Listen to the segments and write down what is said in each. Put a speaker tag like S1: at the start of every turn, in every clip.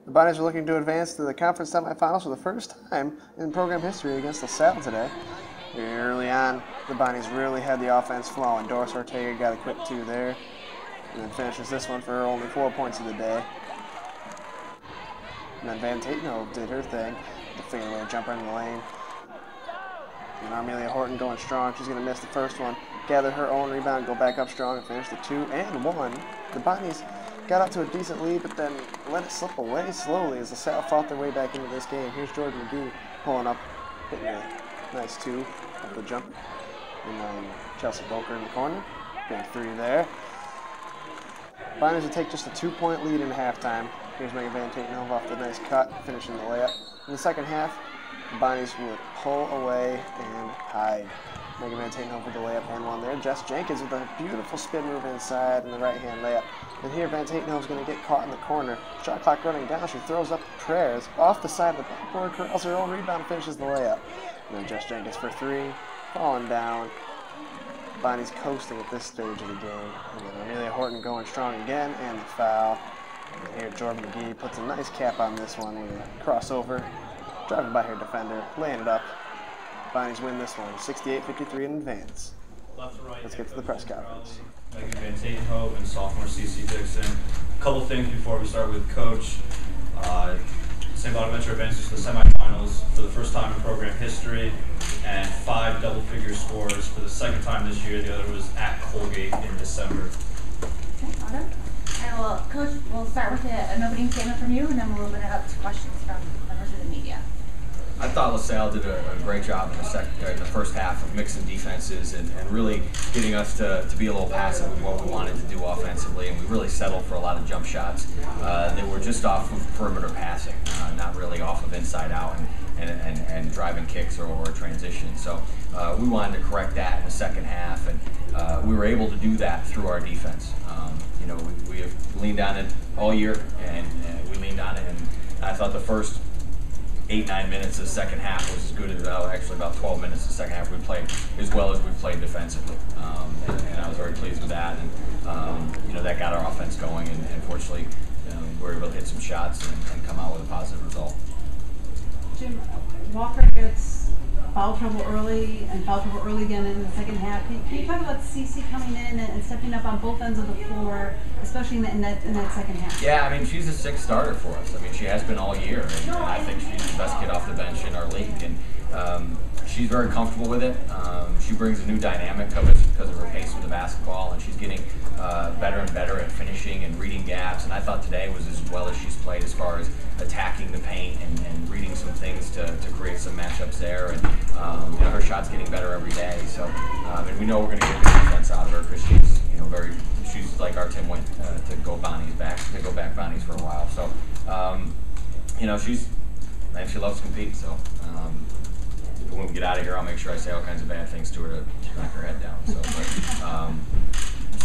S1: The Bonnies are looking to advance to the conference semifinals for the first time in program history against LaSalle today. Early on, the Bonnies really had the offense flowing. Doris Ortega got a quick 2 there, and then finishes this one for only 4 points of the day. And then Van Tatenhove did her thing, the fadeaway jumper in the lane. And Armelia Horton going strong. She's going to miss the first one. Gather her own rebound, go back up strong, and finish the 2 and 1. The Bonnies got up to a decent lead, but then let it slip away slowly as LaSalle fought their way back into this game. Here's Jordan McGee pulling up, hitting a nice 2 off the jumper. And then Chelsea Boker in the corner. Big 3 there. Bonnies will take just a 2-point lead in halftime. Here's Megan Van Tatenhove off the nice cut, finishing the layup. In the second half, the Bonnies would pull away and hide. Megan Van Tatenhove with the layup and 1 there. Jess Jenkins with a beautiful spin move inside and the right-hand layup. And here Van Tatenhove's going to get caught in the corner. Shot clock running down. She throws up prayers off the side of the backboard, corrals her own rebound, finishes the layup. And then Jess Jenkins for 3, falling down. Bonnie's coasting at this stage of the game. And then Amelia Horton going strong again, and the foul. And here Jordan McGee puts a nice cap on this one with a crossover, driving by her defender, laying it up. Bonnies win this one, 68-53 in advance. Let's get to the press conference.
S2: Megan Van Tatenhove and sophomore CC Dixon. A couple things before we start with Coach. St. Bonaventure advances to the semifinals for the first time in program history, and 5 double-figure scores for the second time this year. The other was at Colgate in December.
S3: Okay, Autumn. All right, well, Coach, we'll start with an opening statement from you, and then we'll open it up to questions from members of the media.
S4: I thought LaSalle did a great job in the first half of mixing defenses and really getting us to be a little passive with what we wanted to do offensively, and we really settled for a lot of jump shots. They were just off of perimeter passing, not really off of inside out and driving kicks or transition. So we wanted to correct that in the second half, and we were able to do that through our defense. We have leaned on it all year, and we leaned on it, and I thought the first 8-9 minutes of the second half was as good as actually about 12 minutes of the second half we played as well as we played defensively, and I was very pleased with that, and that got our offense going, and fortunately we were able to hit some shots and come out with a positive result.
S5: Jim, Walker gets foul trouble early and foul trouble early again in the second half. Can you talk about CC coming in and stepping up on both ends of the floor, especially in that second half?
S4: Yeah, I mean, she's a 6th starter for us. I mean, she has been all year, and I think she's the best kid off the bench in our league, and she's very comfortable with it. She brings a new dynamic because of her pace with the basketball, and she's getting better and better at finishing and reading gaps, and I thought today was as well as she's played as far as attacking the paint and reading some things to create some matchups there, and her shot's getting better every day, so and we know we're going to get good defense out of her because she's like our Tim went to go back Bonnies for a while, so she loves to compete, so when we get out of here I'll make sure I say all kinds of bad things to her to knock her head down, so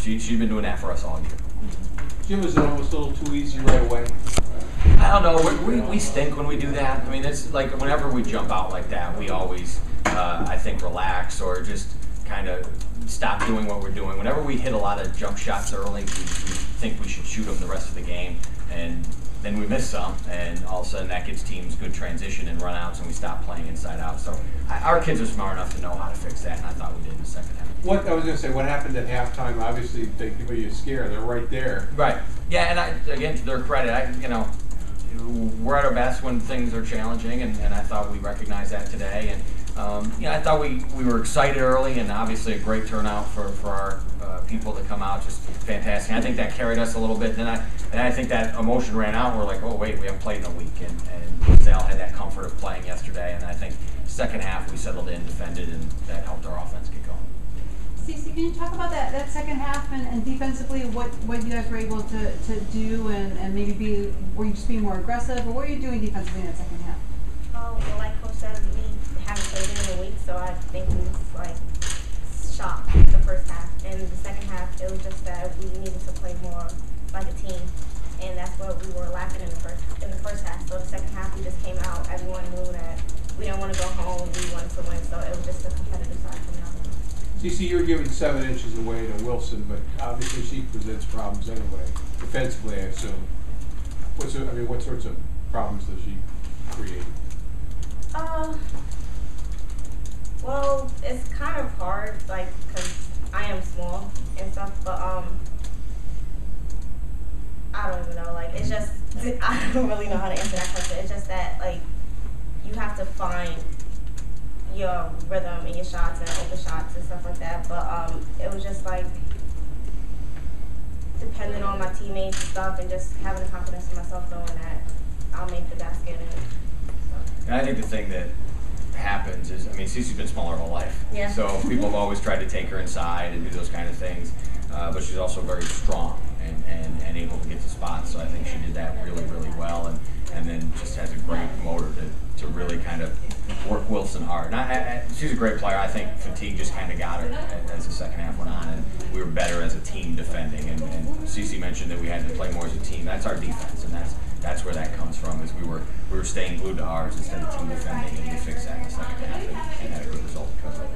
S4: she's been doing that for us all year.
S6: Jim, was it almost a little too easy right away?
S4: I don't know. We stink when we do that. I mean, it's like whenever we jump out like that, we always, I think, relax or just kind of stop doing what we're doing. Whenever we hit a lot of jump shots early, we think we should shoot them the rest of the game, and then we miss some, and all of a sudden that gives teams good transition and run-outs, and we stop playing inside out. So our kids are smart enough to know how to fix that, and I thought we did in the second half.
S6: What I was going to say, what happened at halftime? Obviously, they give you a scare. They're right there.
S4: Right. Yeah, and again, to their credit, we're at our best when things are challenging, and I thought we recognized that today. And I thought we were excited early, and obviously a great turnout for our people to come out, just fantastic. And I think that carried us a little bit. And I think that emotion ran out. And we're like, oh wait, we haven't played in a week, and Salle had that comfort of playing yesterday. And I think second half we settled in, defended, and that helped our offense get going.
S5: Cece, can you talk about that second half and defensively what you guys were able to do and maybe were you just being more aggressive, or what were you doing defensively in that second half?
S3: Well, like Coach said, we haven't played in a week, so I think we shocked the first half. And the second half, it was just that we needed to play more like a team, and that's what we were lacking in the first half. So the second half, we just came out. Everyone knew that we didn't want to go home. We wanted to win, so it was just a competitive side from now on.
S6: CC, you're giving 7 inches away to Wilson, but obviously she presents problems anyway, defensively, I assume. What sorts of problems does she create?
S3: Well, it's kind of hard, like, cause I am small and stuff, but I don't even know, like, it's just, I don't really know how to answer that question. It's just that, like, you have to find your rhythm and your shots and open shots and stuff like that, but it was just, like, depending on my teammates and stuff and just having the confidence in myself knowing that I'll make the basket and stuff.
S4: And I think the thing that happens is, Cece's been smaller her whole life.
S3: Yeah.
S4: So people have always tried to take her inside and do those kind of things, but she's also very strong and able to get to spots. So I think she did that really, really well, and then just has a great motor to really kind of work Wilson hard. And she's a great player. I think fatigue just kind of got her as the second half went on, and we were better as a team defending. And Cece mentioned that we had to play more as a team. That's our defense, and that's where that comes from. Is we were staying glued to ours instead of team defending, and we fixed that in the second half and had a good result because of it.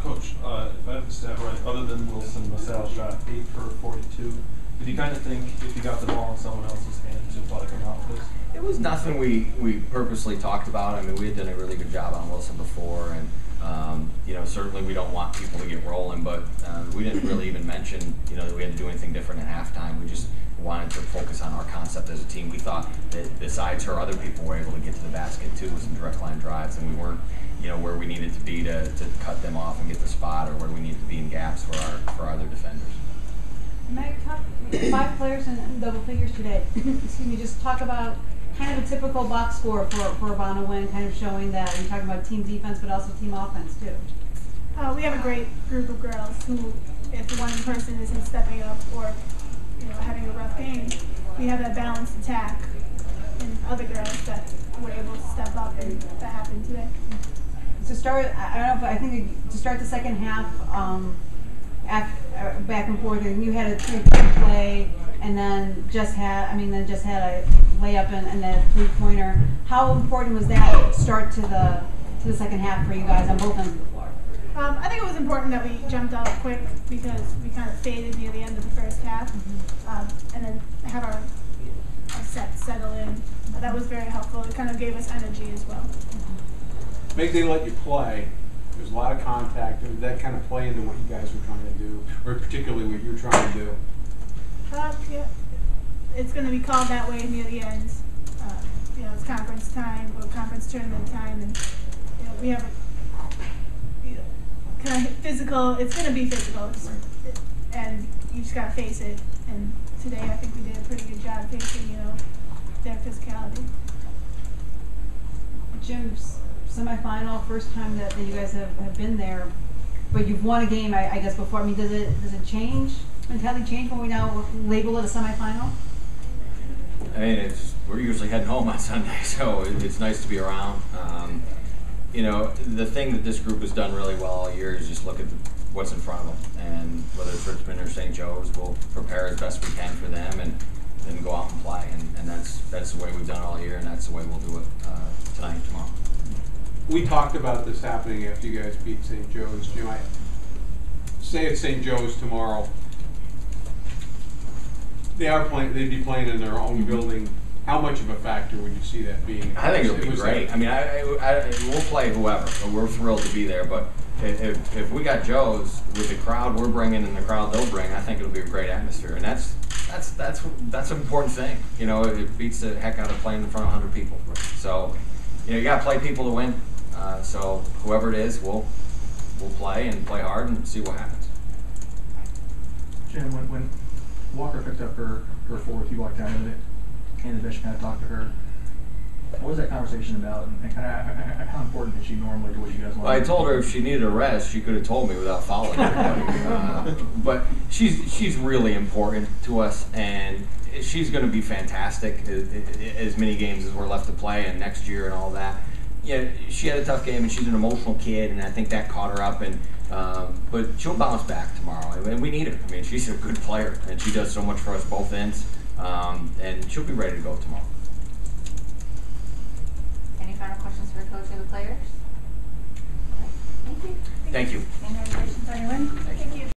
S7: Coach, if I have the stat right, other than Wilson, Salle shot 8 for 42. Did you kind of think if you got the ball in someone else's hands, you'd probably come out with this?
S4: It was nothing we purposely talked about. We had done a really good job on Wilson before, and certainly we don't want people to get rolling, but we didn't really even mention that we had to do anything different at halftime. We just wanted to focus on our concept as a team. We thought that besides her, other people were able to get to the basket too with some direct line drives, and we weren't where we needed to be to cut them off and get the spot, or where we needed to be in gaps for our other defenders.
S5: Meg, talk 5 players in double figures today. Excuse me, just talk about kind of a typical box score for a Vanna win, kind of showing that you're talking about team defense but also team offense too.
S8: We have a great group of girls who, if one person isn't stepping up or having a rough game, we have that balanced attack in other girls that were able to step up, and that happened today.
S5: To start, I think to start the second half, back and forth, and you had a 3-point play, and then just had a layup and that 3-pointer. How important was that start to the second half for you guys on both ends of the floor?
S8: I think it was important that we jumped out quick because we kind of faded near the end of the first half, and then have our set settle in. That was very helpful. It kind of gave us energy as well.
S6: Meg, they let you play. There's a lot of contact. Did that kind of play into what you guys were trying to do, or particularly what you're trying to do?
S8: Yeah. It's going to be called that way near the end. It's conference time or conference tournament time, and we have a kind of physical. It's going to be physical, and you just got to face it. And today, I think we did a pretty good job facing their physicality.
S5: Jim's semifinal, first time that you guys have been there, but you've won a game, I guess, before. Does it change? Mentality change when we now label it a semifinal?
S4: We're usually heading home on Sunday, so it's nice to be around. The thing that this group has done really well all year is just look at what's in front of them, and whether it's Richmond or St. Joe's, we'll prepare as best we can for them and then go out and play, and that's the way we've done it all year, and that's the way we'll do it tonight and tomorrow.
S6: We talked about this happening after you guys beat St. Joe's. Jim, say it's St. Joe's tomorrow. They'd be playing in their own building. How much of a factor would you see that being?
S4: I think it'll be great. We'll play whoever, but we're thrilled to be there. But if we got Joe's with the crowd we're bringing and the crowd they'll bring, I think it'll be a great atmosphere, and that's an important thing. It beats the heck out of playing in front of 100 people. So, you got to play people to win. So whoever it is, we'll play and play hard and see what happens.
S9: Jim, when Walker picked up her fourth, you walked down with it, and the bench kind of talked to her. What was that conversation about, and kind of how important is she normally to what you guys want?
S4: Well, I told her if she needed a rest, she could have told me without following everybody. But she's really important to us, and she's going to be fantastic as many games as we're left to play, and next year and all that. She had a tough game, and she's an emotional kid, and I think that caught her up. And but she'll bounce back tomorrow, and we need her. She's a good player, and she does so much for us both ends, and she'll be ready to go tomorrow.
S10: Any final questions for Coach or the players? Thank you.
S4: Thank you.
S10: Congratulations on your win.
S8: Thank you.